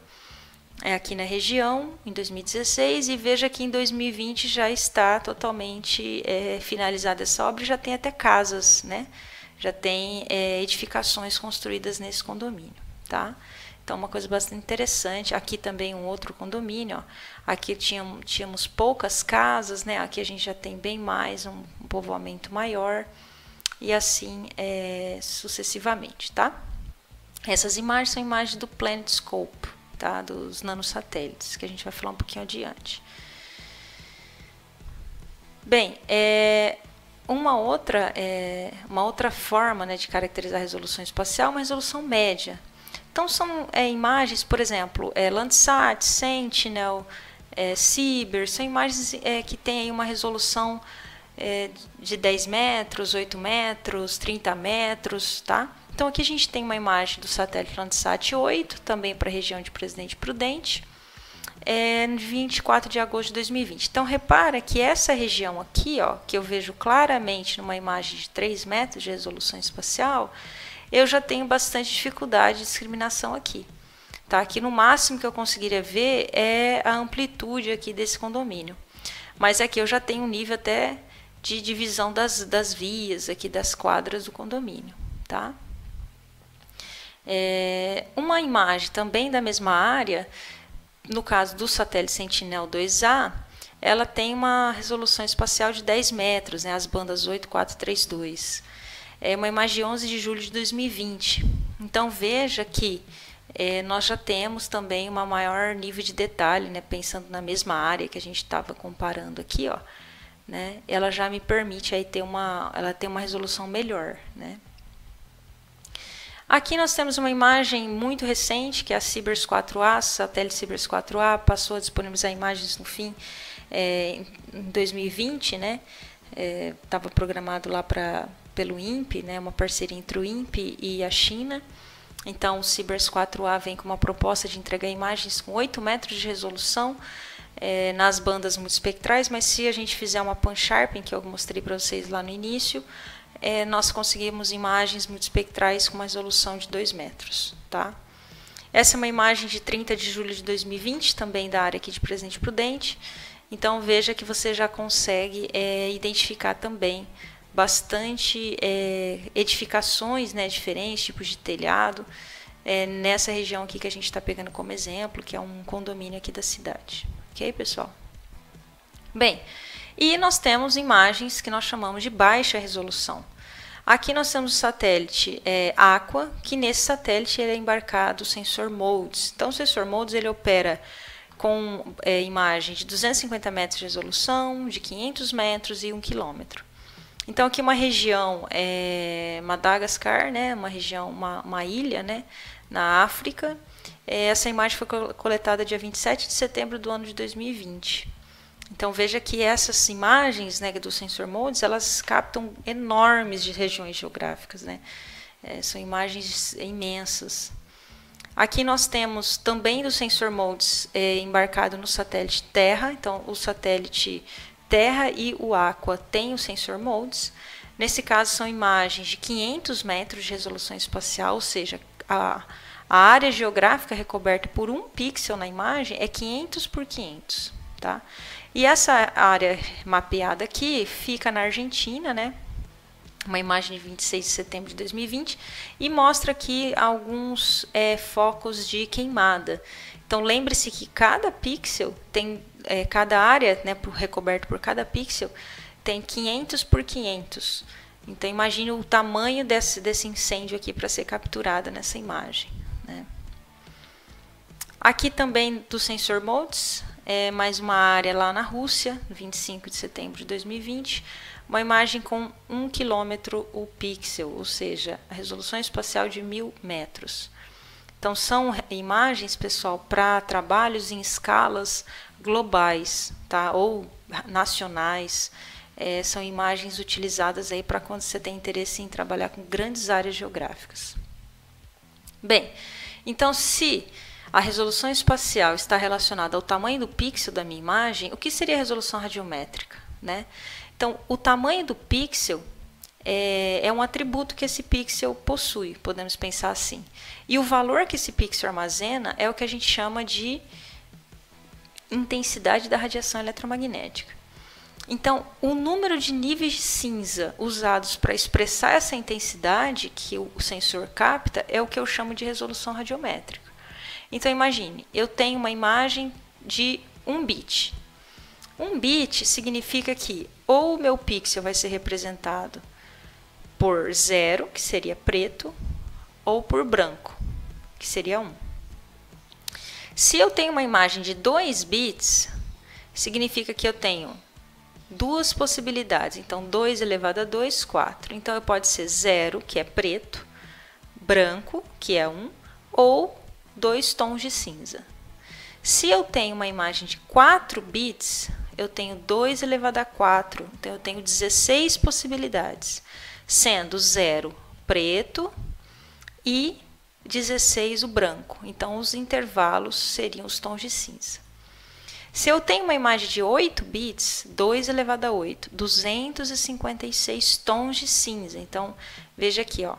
aqui na região, em 2016, e veja que em 2020 já está totalmente finalizada essa obra, e já tem até casas, né? Já tem edificações construídas nesse condomínio, tá? Então, uma coisa bastante interessante. Aqui também um outro condomínio, ó. Aqui tínhamos poucas casas, né? Aqui a gente já tem bem mais, um povoamento maior, e assim sucessivamente, tá? Essas imagens são imagens do PlanetScope, tá? Dos nanosatélites, que a gente vai falar um pouquinho adiante. Bem, uma outra forma, né, de caracterizar a resolução espacial é uma resolução média. Então, são imagens, por exemplo, Landsat, Sentinel, CIBER, são imagens que têm aí uma resolução de 10 metros, 8 metros, 30 metros, tá? Então, aqui a gente tem uma imagem do satélite Landsat 8, também para a região de Presidente Prudente, 24 de agosto de 2020. Então, repara que essa região aqui, ó, que eu vejo claramente numa imagem de 3 metros de resolução espacial, eu já tenho bastante dificuldade de discriminação aqui. Tá? Aqui no máximo que eu conseguiria ver é a amplitude aqui desse condomínio. Mas aqui eu já tenho um nível até de divisão das vias, aqui das quadras do condomínio. Tá? Uma imagem também da mesma área, no caso do satélite Sentinel-2A, ela tem uma resolução espacial de 10 metros, né, as bandas 8432. É uma imagem de 11 de julho de 2020. Então, veja que nós já temos também um maior nível de detalhe, né, pensando na mesma área que a gente estava comparando aqui, ó, né, ela já me permite aí ter uma resolução melhor, né. Aqui nós temos uma imagem muito recente, que é a CIBERS 4A, satélite CIBERS 4A, passou a disponibilizar imagens no fim em 2020, né? Estava programado lá pelo INPE, né? Uma parceria entre o INPE e a China. Então, o CIBERS 4A vem com uma proposta de entregar imagens com 8 metros de resolução nas bandas multiespectrais, mas se a gente fizer uma pan-sharping, que eu mostrei para vocês lá no início, nós conseguimos imagens multiespectrais com uma resolução de 2 metros. Tá? Essa é uma imagem de 30 de julho de 2020, também da área aqui de Presidente Prudente. Então, veja que você já consegue identificar também bastante edificações, né, diferentes, tipos de telhado, nessa região aqui que a gente está pegando como exemplo, que é um condomínio aqui da cidade. Ok, pessoal? Bem, e nós temos imagens que nós chamamos de baixa resolução. Aqui nós temos o satélite Aqua, que nesse satélite ele é embarcado o sensor MODES. Então, o sensor MODES ele opera com imagem de 250 metros de resolução, de 500 metros e 1 quilômetro. Então, aqui uma região, Madagascar, né, uma região, uma ilha, né, na África. Essa imagem foi coletada dia 27 de setembro do ano de 2020. Então, veja que essas imagens, né, do sensor MODES, elas captam enormes de regiões geográficas, né? São imagens imensas. Aqui nós temos também do sensor MODES embarcado no satélite Terra. Então, o satélite Terra e o Aqua têm o sensor MODES. Nesse caso, são imagens de 500 metros de resolução espacial, ou seja, a área geográfica recoberta por um pixel na imagem é 500 por 500, tá? E essa área mapeada aqui fica na Argentina, né? Uma imagem de 26 de setembro de 2020 e mostra aqui alguns focos de queimada. Então, lembre-se que cada pixel tem, cada área, né, recoberto por cada pixel, tem 500 por 500. Então, imagine o tamanho desse incêndio aqui para ser capturado nessa imagem, né? Aqui também do sensor MODES, mais uma área lá na Rússia, 25 de setembro de 2020, uma imagem com 1 quilômetro o pixel, ou seja, a resolução espacial de 1000 metros. Então, são imagens, pessoal, para trabalhos em escalas globais, tá? Ou nacionais. São imagens utilizadas aí para quando você tem interesse em trabalhar com grandes áreas geográficas. Bem, então, se a resolução espacial está relacionada ao tamanho do pixel da minha imagem, o que seria a resolução radiométrica, né? Então, o tamanho do pixel é um atributo que esse pixel possui, podemos pensar assim. E o valor que esse pixel armazena é o que a gente chama de intensidade da radiação eletromagnética. Então, o número de níveis de cinza usados para expressar essa intensidade que o sensor capta é o que eu chamo de resolução radiométrica. Então, imagine, eu tenho uma imagem de 1 bit. 1 bit significa que ou o meu pixel vai ser representado por 0, que seria preto, ou por branco, que seria 1. Se eu tenho uma imagem de 2 bits, significa que eu tenho duas possibilidades. Então, 2 elevado a 2, 4. Então, pode ser 0, que é preto, branco, que é 1, ou 2 tons de cinza. Se eu tenho uma imagem de 4 bits, eu tenho 2 elevado a 4, então eu tenho 16 possibilidades, sendo 0 preto e 16 o branco. Então, os intervalos seriam os tons de cinza. Se eu tenho uma imagem de 8 bits, 2 elevado a 8, 256 tons de cinza. Então, veja aqui, ó.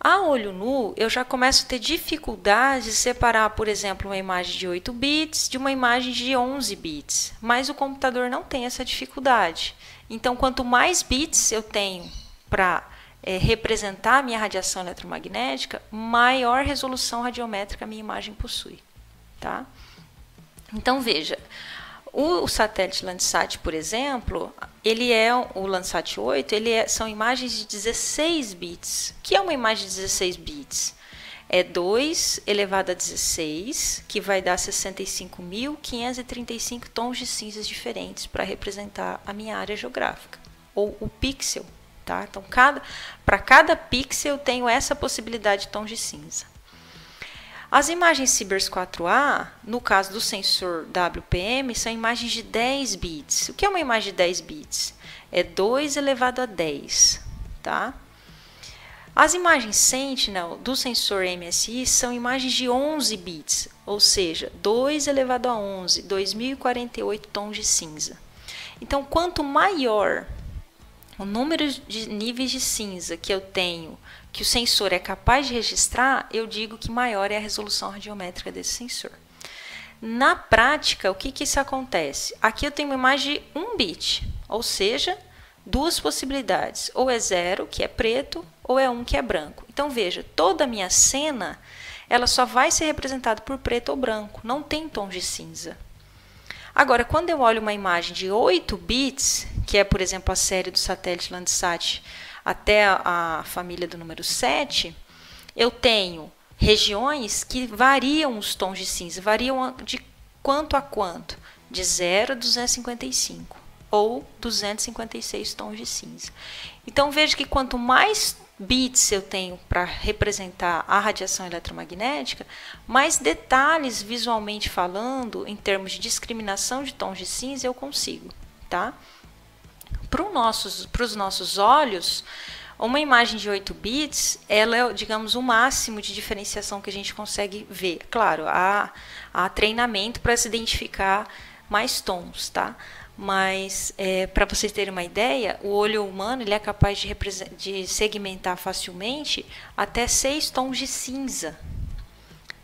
A olho nu, eu já começo a ter dificuldade de separar, por exemplo, uma imagem de 8 bits de uma imagem de 11 bits. Mas o computador não tem essa dificuldade. Então, quanto mais bits eu tenho para representar a minha radiação eletromagnética, maior resolução radiométrica a minha imagem possui, tá? Então, veja, o satélite Landsat, por exemplo, o Landsat 8, são imagens de 16 bits. O que é uma imagem de 16 bits? É 2 elevado a 16, que vai dar 65.535 tons de cinzas diferentes para representar a minha área geográfica, ou o pixel, tá? Então, para cada pixel eu tenho essa possibilidade de tons de cinza. As imagens Sibers 4A, no caso do sensor WPM, são imagens de 10 bits. O que é uma imagem de 10 bits? É 2 elevado a 10, tá? As imagens Sentinel do sensor MSI são imagens de 11 bits, ou seja, 2 elevado a 11, 2048 tons de cinza. Então, quanto maior o número de níveis de cinza que eu tenho que o sensor é capaz de registrar, eu digo que maior é a resolução radiométrica desse sensor. Na prática, o que isso acontece? Aqui eu tenho uma imagem de 1 bit, ou seja, duas possibilidades. Ou é 0, que é preto, ou é 1, que é branco. Então, veja, toda a minha cena ela só vai ser representada por preto ou branco, não tem tons de cinza. Agora, quando eu olho uma imagem de 8 bits, que é, por exemplo, a série do satélite Landsat até a família do número 7, eu tenho regiões que variam os tons de cinza, variam de quanto a quanto? De 0 a 255, ou 256 tons de cinza. Então, veja que quanto mais bits eu tenho para representar a radiação eletromagnética, mais detalhes visualmente falando, em termos de discriminação de tons de cinza, eu consigo. Tá? Para os nossos olhos, uma imagem de 8 bits, ela é, digamos, o máximo de diferenciação que a gente consegue ver. Claro, há treinamento para se identificar mais tons, tá? Mas, para vocês terem uma ideia, o olho humano ele é capaz de segmentar facilmente até 6 tons de cinza.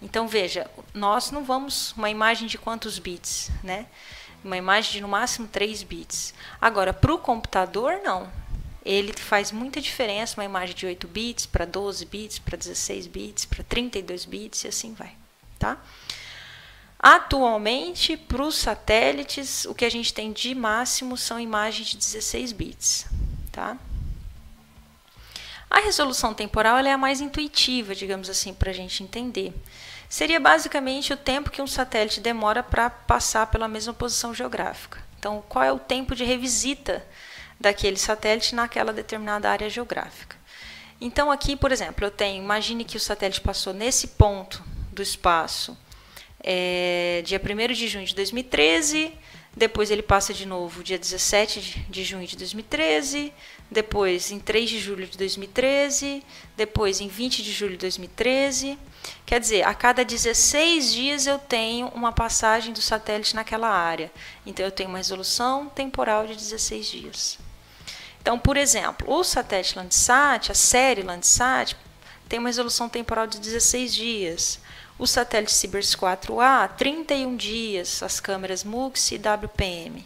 Então, veja, nós não vamos uma imagem de quantos bits, né? Uma imagem de no máximo 3 bits. Agora, para o computador, não. Ele faz muita diferença uma imagem de 8 bits para 12 bits, para 16 bits, para 32 bits e assim vai. Tá? Atualmente, para os satélites, o que a gente tem de máximo são imagens de 16 bits. Tá? A resolução temporal ela é a mais intuitiva, digamos assim, para a gente entender. Seria basicamente o tempo que um satélite demora para passar pela mesma posição geográfica. Então, qual é o tempo de revisita daquele satélite naquela determinada área geográfica? Então, aqui, por exemplo, eu tenho, imagine que o satélite passou nesse ponto do espaço dia 1º de junho de 2013, depois ele passa de novo dia 17 de junho de 2013, depois em 3 de julho de 2013, depois em 20 de julho de 2013. Quer dizer, a cada 16 dias eu tenho uma passagem do satélite naquela área. Então, eu tenho uma resolução temporal de 16 dias. Então, por exemplo, o satélite Landsat, a série Landsat, tem uma resolução temporal de 16 dias. O satélite Sibers 4A, 31 dias, as câmeras MUX e WPM.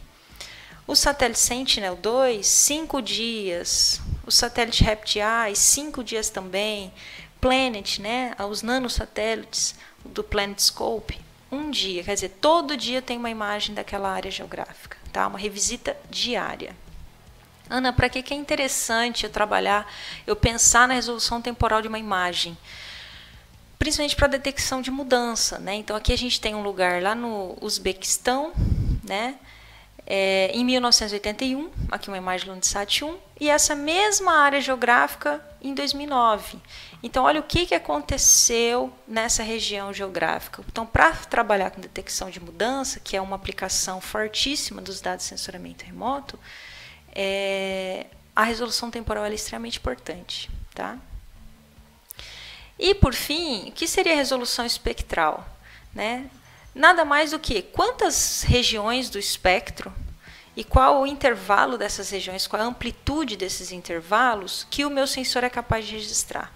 O satélite Sentinel-2, 5 dias. O satélite REPT-I, 5 dias também. Planet, né, os nanosatélites do PlanetScope, 1 dia. Quer dizer, todo dia tem uma imagem daquela área geográfica. Tá? Uma revisita diária. Ana, para que é interessante eu pensar na resolução temporal de uma imagem? Principalmente para detecção de mudança, né? Então, aqui a gente tem um lugar lá no Uzbequistão, né? Em 1981, aqui uma imagem do Landsat 1, e essa mesma área geográfica em 2009. Então, olha o que aconteceu nessa região geográfica. Então, para trabalhar com detecção de mudança, que é uma aplicação fortíssima dos dados de sensoramento remoto, a resolução temporal é extremamente importante. Tá? E, por fim, o que seria a resolução espectral? Né? Nada mais do que quantas regiões do espectro e qual o intervalo dessas regiões, qual a amplitude desses intervalos que o meu sensor é capaz de registrar.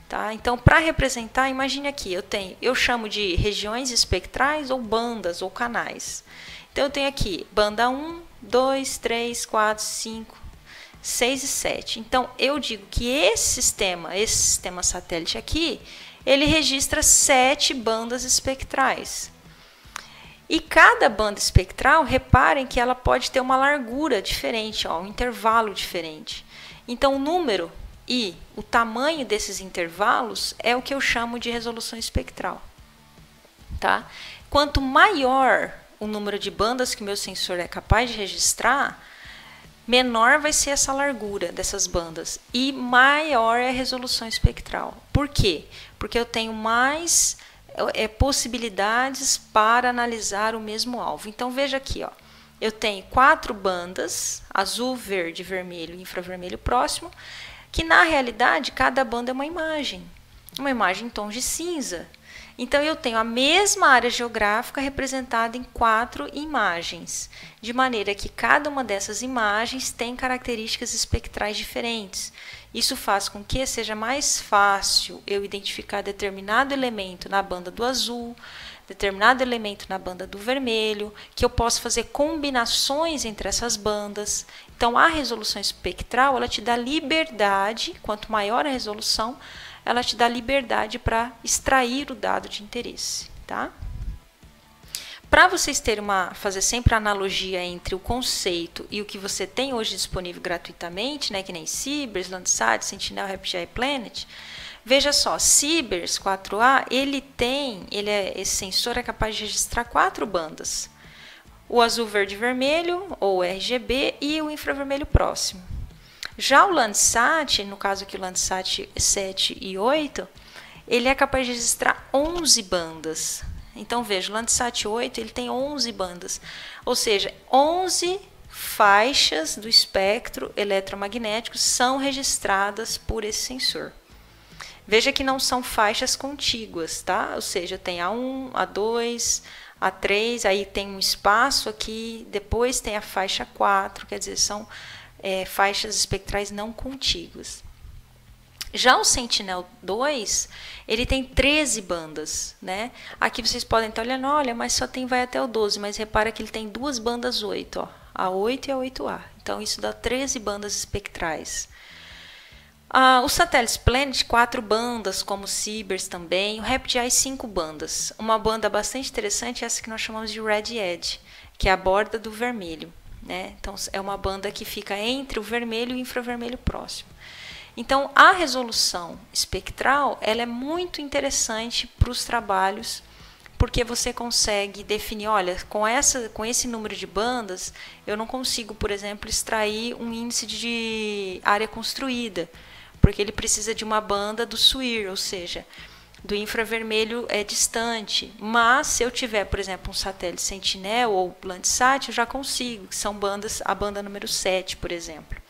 Tá? Então, para representar, imagine aqui, eu chamo de regiões espectrais ou bandas ou canais. Então, eu tenho aqui banda 1, 2, 3, 4, 5, 6 e 7. Então, eu digo que esse sistema satélite aqui, ele registra 7 bandas espectrais. E cada banda espectral, reparem que ela pode ter uma largura diferente, um intervalo diferente. Então, o número e o tamanho desses intervalos é o que eu chamo de resolução espectral. Tá? Quanto maior o número de bandas que o meu sensor é capaz de registrar, menor vai ser essa largura dessas bandas e maior é a resolução espectral. Por quê? Porque eu tenho mais possibilidades para analisar o mesmo alvo. Então, veja aqui, ó, eu tenho 4 bandas, azul, verde, vermelho e infravermelho próximo, que na realidade cada banda é uma imagem em tons de cinza. Então, eu tenho a mesma área geográfica representada em 4 imagens, de maneira que cada uma dessas imagens tem características espectrais diferentes. Isso faz com que seja mais fácil eu identificar determinado elemento na banda do azul, determinado elemento na banda do vermelho, que eu posso fazer combinações entre essas bandas. Então, a resolução espectral, ela te dá liberdade, quanto maior a resolução, ela te dá liberdade para extrair o dado de interesse, tá? Para vocês terem fazer sempre a analogia entre o conceito e o que você tem hoje disponível gratuitamente, né, que nem Sibers, Landsat, Sentinel, RapidEye, Planet, veja só, Sibers 4A, esse sensor é capaz de registrar 4 bandas. O azul, verde e vermelho, ou RGB, e o infravermelho próximo. Já o Landsat, no caso aqui o Landsat 7 e 8, ele é capaz de registrar 11 bandas. Então, veja, o Landsat 8 ele tem 11 bandas, ou seja, 11 faixas do espectro eletromagnético são registradas por esse sensor. Veja que não são faixas contíguas, tá? Ou seja, tem A1, A2, A3, aí tem um espaço aqui, depois tem a faixa 4, quer dizer, são faixas espectrais não contíguas. Já o Sentinel-2, ele tem 13 bandas, né? Aqui vocês podem estar olhando, olha, mas só vai até o 12, mas repara que ele tem 2 bandas 8, ó, a 8 e a 8A. Então, isso dá 13 bandas espectrais. Os satélites Planet, 4 bandas, como o Sibers também, o RapidEye 5 bandas. Uma banda bastante interessante é essa que nós chamamos de Red Edge, que é a borda do vermelho, né? Então, é uma banda que fica entre o vermelho e o infravermelho próximo. Então, a resolução espectral ela é muito interessante para os trabalhos, porque você consegue definir, olha, com esse número de bandas, eu não consigo, por exemplo, extrair um índice de área construída, porque ele precisa de uma banda do SWIR, ou seja, do infravermelho distante. Mas, se eu tiver, por exemplo, um satélite Sentinel ou Landsat, eu já consigo, que são bandas, a banda número 7, por exemplo.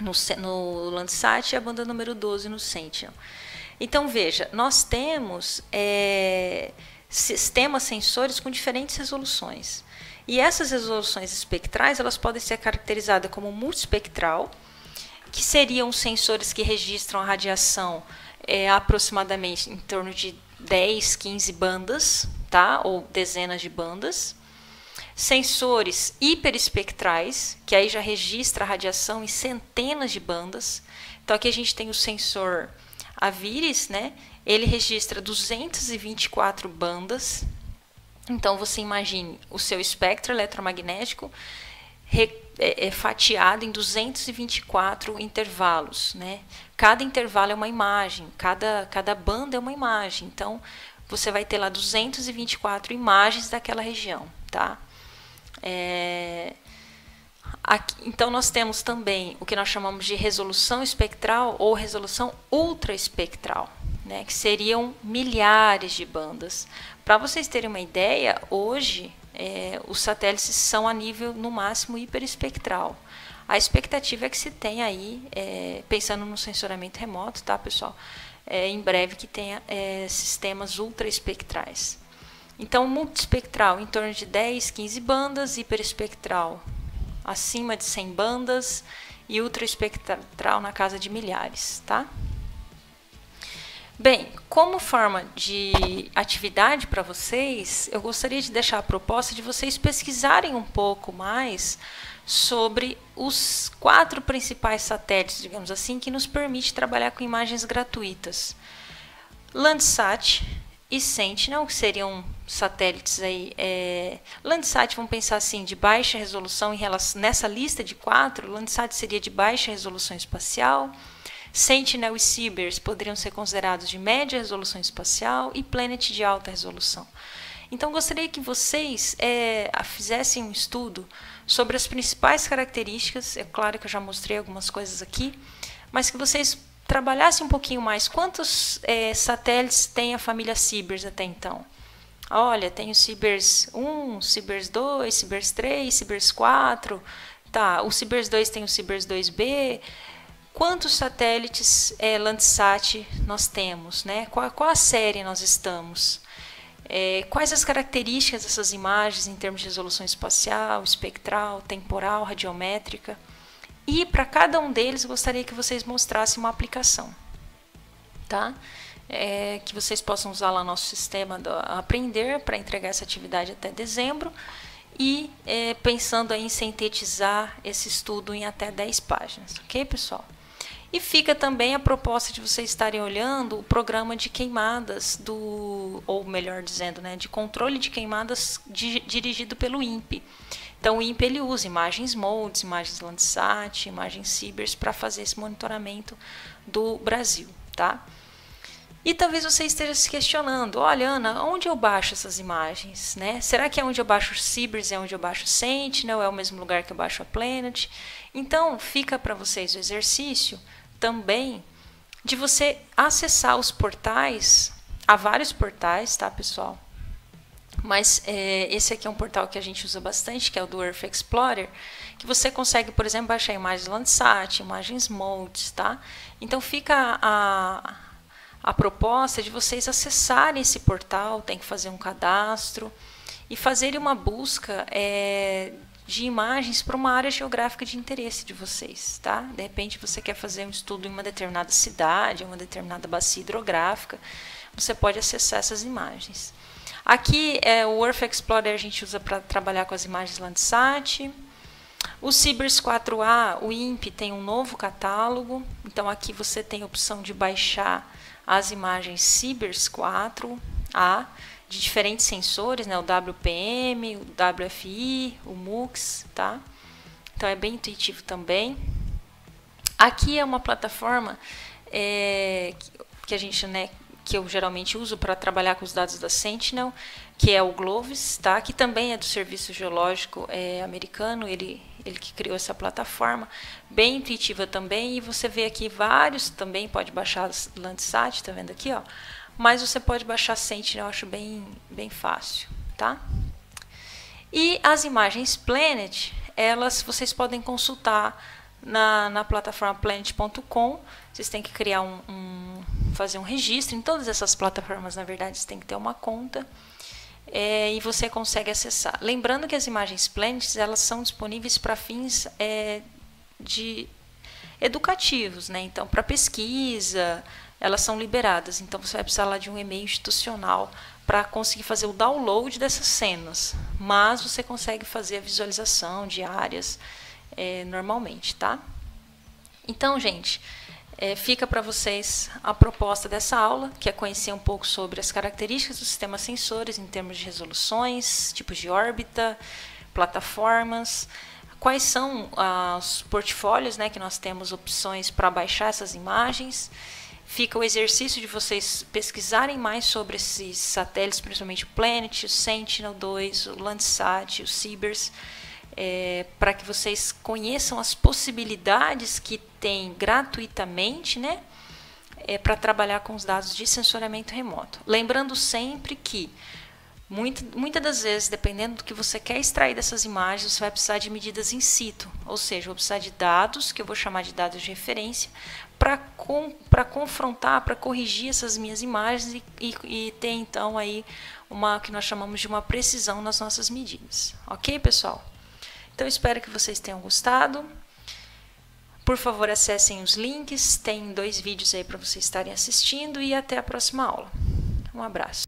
No Landsat e a banda número 12 no Sentinel. Então, veja, nós temos sistemas sensores com diferentes resoluções. E essas resoluções espectrais elas podem ser caracterizadas como multiespectral, que seriam sensores que registram a radiação aproximadamente em torno de 10, 15 bandas, tá? Ou dezenas de bandas. Sensores hiperespectrais, que aí já registra a radiação em centenas de bandas. Então, aqui a gente tem o sensor AVIRIS, né? Ele registra 224 bandas. Então, você imagine o seu espectro eletromagnético fatiado em 224 intervalos, né? Cada intervalo é uma imagem, cada banda é uma imagem. Então, você vai ter lá 224 imagens daquela região, tá? Então, nós temos também o que nós chamamos de resolução espectral ou resolução ultraespectral, né, que seriam milhares de bandas. Para vocês terem uma ideia, hoje os satélites são a nível, no máximo, hiperespectral. A expectativa é que se tenha aí, pensando no sensoramento remoto, tá, pessoal? Em breve que tenha sistemas ultraespectrais. Então, multiespectral em torno de 10, 15 bandas, hiperespectral acima de 100 bandas e ultraespectral na casa de milhares, tá? Bem, como forma de atividade para vocês, eu gostaria de deixar a proposta de vocês pesquisarem um pouco mais sobre os 4 principais satélites, digamos assim, que nos permite trabalhar com imagens gratuitas. Landsat e Sentinel, que seriam satélites aí, Landsat, vamos pensar assim, de baixa resolução nessa lista de 4, Landsat seria de baixa resolução espacial, Sentinel e Sibers poderiam ser considerados de média resolução espacial e Planet de alta resolução. Então, gostaria que vocês fizessem um estudo sobre as principais características, é claro que eu já mostrei algumas coisas aqui, mas que vocês trabalhassem um pouquinho mais. Quantos satélites tem a família Sibers até então? Olha, tem o Sibers 1, Sibers 2, Sibers 3, Sibers 4. Tá, o Sibers 2 tem o Sibers 2B. quantos satélites Landsat nós temos, né? Qual a série nós estamos? Quais as características dessas imagens em termos de resolução espacial, espectral, temporal, radiométrica? E para cada um deles eu gostaria que vocês mostrassem uma aplicação, tá? Que vocês possam usar lá no nosso sistema do Aprender para entregar essa atividade até dezembro e pensando em sintetizar esse estudo em até 10 páginas, ok, pessoal? E fica também a proposta de vocês estarem olhando o programa de queimadas ou melhor dizendo, né, de controle de queimadas dirigido pelo INPE. Então o INPE ele usa imagens MODES, imagens Landsat, imagens CIBERS para fazer esse monitoramento do Brasil, tá? E talvez você esteja se questionando, olha Ana, onde eu baixo essas imagens, né? Será que é onde eu baixo o CIBERS, é onde eu baixo o Sentinel, é o mesmo lugar que eu baixo a Planet? Então fica para vocês o exercício também de você acessar os portais, há vários portais, tá pessoal? Mas esse aqui é um portal que a gente usa bastante, que é o do Earth Explorer, que você consegue, por exemplo, baixar imagens Landsat, imagens MODES, tá? Então fica a proposta de vocês acessarem esse portal, tem que fazer um cadastro e fazerem uma busca de imagens para uma área geográfica de interesse de vocês, tá? De repente você quer fazer um estudo em uma determinada cidade, uma determinada bacia hidrográfica, você pode acessar essas imagens. Aqui o Earth Explorer a gente usa para trabalhar com as imagens Landsat. O CIBERS 4A, o INPE tem um novo catálogo, então aqui você tem a opção de baixar as imagens CIBERS 4A de diferentes sensores, né, o WPM, o WFI, o MUX, tá? Então é bem intuitivo também. Aqui é uma plataforma que a gente, né, que eu geralmente uso para trabalhar com os dados da Sentinel, que é o GLOVES, tá? Que também é do Serviço Geológico americano, ele que criou essa plataforma, bem intuitiva também, e você vê aqui vários, também pode baixar Landsat, tá vendo aqui, ó? Mas você pode baixar Sentinel, eu acho bem fácil, tá? E as imagens Planet, vocês podem consultar na plataforma planet.com, vocês têm que criar fazer um registro, em todas essas plataformas, na verdade, você tem que ter uma conta, e você consegue acessar. Lembrando que as imagens Planet, elas são disponíveis para fins educativos, né? Então, para pesquisa, elas são liberadas, então você vai precisar lá de um e-mail institucional para conseguir fazer o download dessas cenas, mas você consegue fazer a visualização de áreas normalmente, tá? Então, gente, fica para vocês a proposta dessa aula, que é conhecer um pouco sobre as características do sistema sensores em termos de resoluções, tipos de órbita, plataformas, quais são os portfólios, né, que nós temos opções para baixar essas imagens. Fica o exercício de vocês pesquisarem mais sobre esses satélites, principalmente o Planet, o Sentinel-2, o Landsat, o CIBERS, para que vocês conheçam as possibilidades que tem gratuitamente, né, para trabalhar com os dados de sensoriamento remoto. Lembrando sempre que, muitas das vezes, dependendo do que você quer extrair dessas imagens, você vai precisar de medidas in situ, ou seja, vou precisar de dados, que eu vou chamar de dados de referência, para confrontar, para corrigir essas minhas imagens e ter então aí uma que nós chamamos de uma precisão nas nossas medidas. Ok, pessoal? Então espero que vocês tenham gostado. Por favor, acessem os links, tem 2 vídeos aí para vocês estarem assistindo e até a próxima aula. Um abraço.